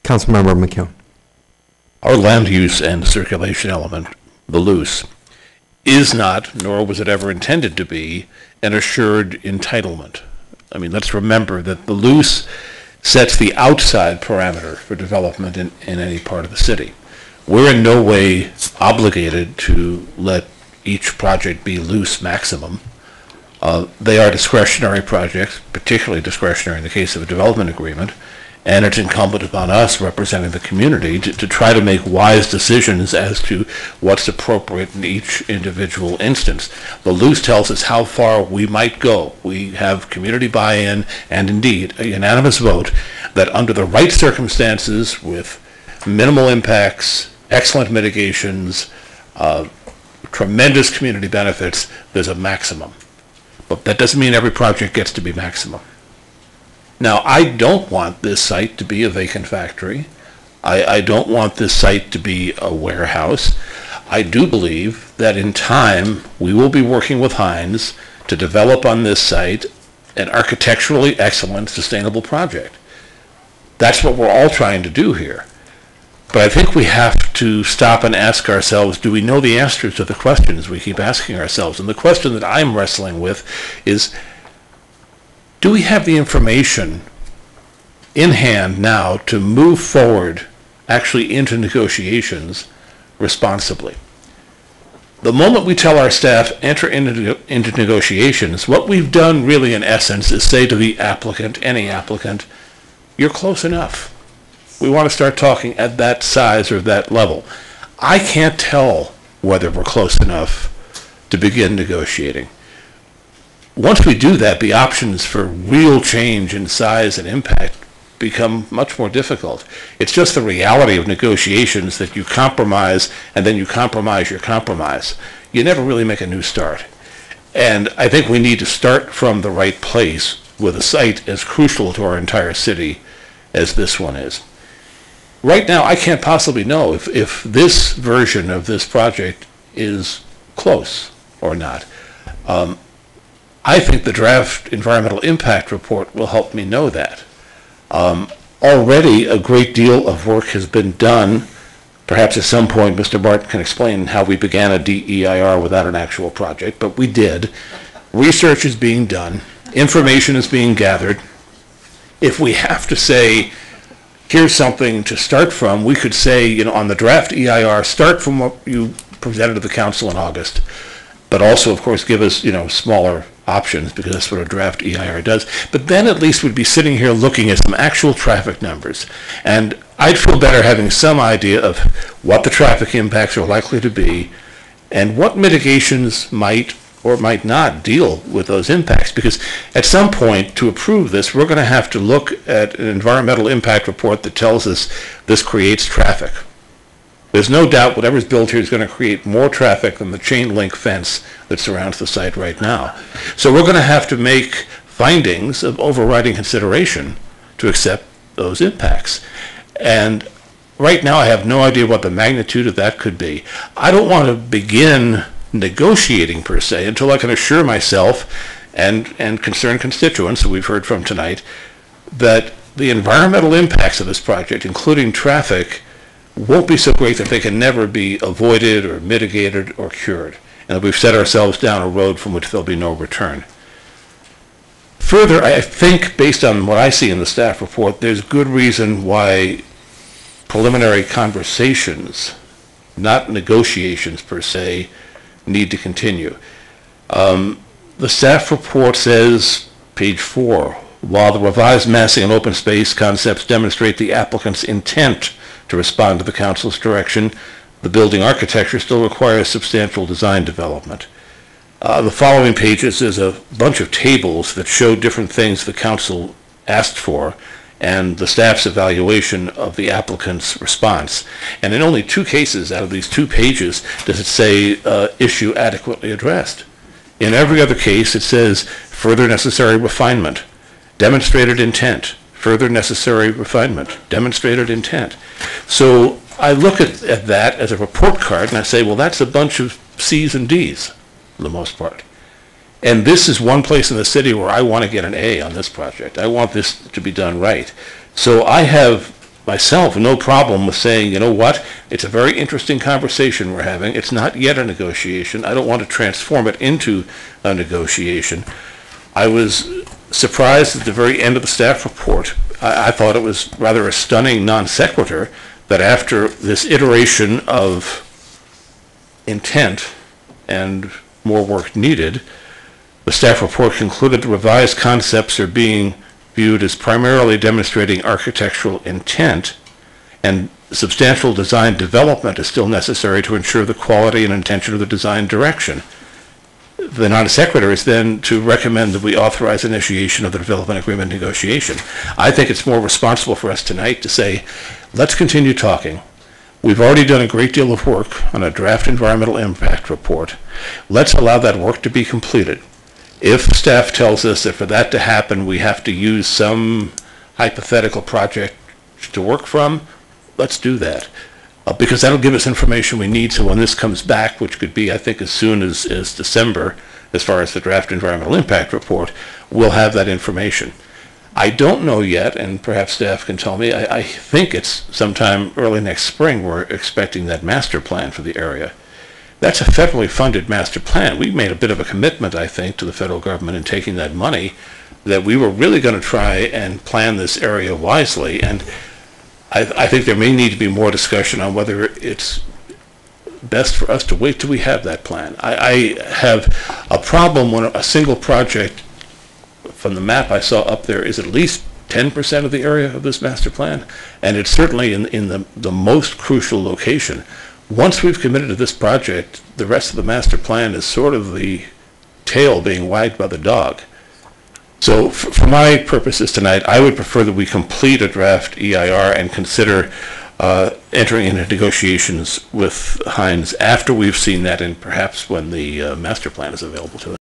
Councilmember McKeown. Our land use and circulation element, the loose, is not, nor was it ever intended to be, an assured entitlement. I mean, let's remember that the loose sets the outside parameter for development in any part of the city. We're in no way obligated to let each project be loose maximum. They are discretionary projects, particularly discretionary in the case of a development agreement, and it's incumbent upon us representing the community to try to make wise decisions as to what's appropriate in each individual instance. The loose tells us how far we might go. We have community buy-in and indeed a unanimous vote that under the right circumstances with minimal impacts, excellent mitigations, tremendous community benefits, there's a maximum. But that doesn't mean every project gets to be maximum. Now, I don't want this site to be a vacant factory. I don't want this site to be a warehouse. I do believe that in time we will be working with Hines to develop on this site an architecturally excellent, sustainable project. That's what we're all trying to do here. But I think we have to stop and ask ourselves, do we know the answers to the questions we keep asking ourselves? And the question that I'm wrestling with is, do we have the information in hand now to move forward actually into negotiations responsibly? The moment we tell our staff, enter into negotiations, what we've done really in essence is say to the applicant, any applicant, you're close enough. We want to start talking at that size or that level. I can't tell whether we're close enough to begin negotiating. Once we do that, the options for real change in size and impact become much more difficult. It's just the reality of negotiations that you compromise and then you compromise your compromise. You never really make a new start. And I think we need to start from the right place with a site as crucial to our entire city as this one is. Right now, I can't possibly know if this version of this project is close or not. I think the draft environmental impact report will help me know that. Already a great deal of work has been done. Perhaps at some point Mr. Martin can explain how we began a DEIR without an actual project, but we did. Research is being done. Information is being gathered. If we have to say, here's something to start from, we could say, on the draft EIR, start from what you presented to the council in August, but also, of course, give us, smaller options, because that's what a draft EIR does. But then at least we'd be sitting here looking at some actual traffic numbers. And I'd feel better having some idea of what the traffic impacts are likely to be and what mitigations might or might not deal with those impacts. Because at some point, to approve this, we're going to have to look at an environmental impact report that tells us this creates traffic. There's no doubt whatever's built here is going to create more traffic than the chain link fence that surrounds the site right now. So we're going to have to make findings of overriding consideration to accept those impacts. And right now I have no idea what the magnitude of that could be. I don't want to begin negotiating per se until I can assure myself and concerned constituents that we've heard from tonight that the environmental impacts of this project, including traffic, won't be so great that they can never be avoided or mitigated or cured, and that we've set ourselves down a road from which there'll be no return. Further, I think, based on what I see in the staff report, there's good reason why preliminary conversations, not negotiations per se, need to continue. The staff report says, page 4, while the revised massing and open space concepts demonstrate the applicant's intent to respond to the council's direction, the building architecture still requires substantial design development. The following pages, there's a bunch of tables that show different things the council asked for and the staff's evaluation of the applicant's response. And in only 2 cases out of these 2 pages does it say issue adequately addressed. In every other case, it says further necessary refinement, demonstrated intent, further necessary refinement, demonstrated intent. So I look at that as a report card and I say, well, that's a bunch of C's and D's for the most part. And this is one place in the city where I want to get an A on this project. I want this to be done right. So I have myself no problem with saying, you know what, it's a very interesting conversation we're having. It's not yet a negotiation. I don't want to transform it into a negotiation. I was surprised at the very end of the staff report. I thought it was rather a stunning non sequitur that after this iteration of intent and more work needed, the staff report concluded the revised concepts are being viewed as primarily demonstrating architectural intent, and substantial design development is still necessary to ensure the quality and intention of the design direction. The non sequitur is then to recommend that we authorize initiation of the development agreement negotiation. I think it's more responsible for us tonight to say, let's continue talking. We've already done a great deal of work on a draft environmental impact report. Let's allow that work to be completed. If staff tells us that for that to happen, we have to use some hypothetical project to work from, let's do that. Because that'll give us information we need, so when this comes back, which could be, I think, as soon as December, as far as the draft environmental impact report, we'll have that information. I don't know yet, and perhaps staff can tell me, I think it's sometime early next spring we're expecting that master plan for the area. That's a federally funded master plan. We made a bit of a commitment, I think, to the federal government in taking that money, that we were really going to try and plan this area wisely, and I think there may need to be more discussion on whether it's best for us to wait till we have that plan. I have a problem when a single project, from the map I saw up there, is at least 10% of the area of this master plan, and it's certainly in the most crucial location. Once we've committed to this project, the rest of the master plan is sort of the tail being wagged by the dog. So for my purposes tonight, I would prefer that we complete a draft EIR and consider entering into negotiations with Hines after we've seen that, and perhaps when the master plan is available to us.